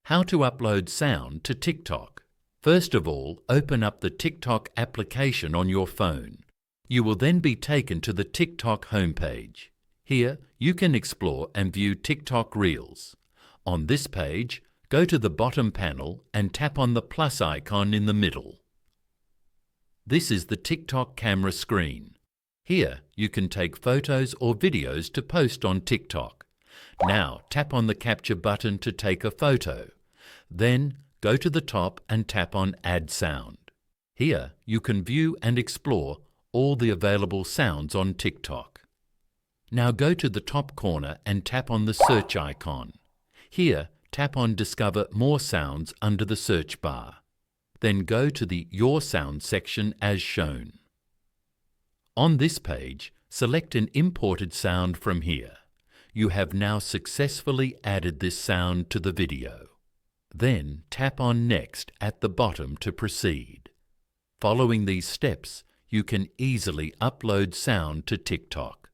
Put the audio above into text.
How to upload sound to TikTok. First of all, open up the TikTok application on your phone. You will then be taken to the TikTok homepage. Here, you can explore and view TikTok Reels. On this page, go to the bottom panel and tap on the plus icon in the middle. This is the TikTok camera screen. Here, you can take photos or videos to post on TikTok. Now, tap on the capture button to take a photo. Then, go to the top and tap on Add Sound. Here, you can view and explore all the available sounds on TikTok. Now go to the top corner and tap on the search icon. Here, tap on Discover More Sounds under the search bar. Then go to the Your Sound section as shown. On this page, select an imported sound from here. You have now successfully added this sound to the video. Then tap on Next at the bottom to proceed. Following these steps, you can easily upload sound to TikTok.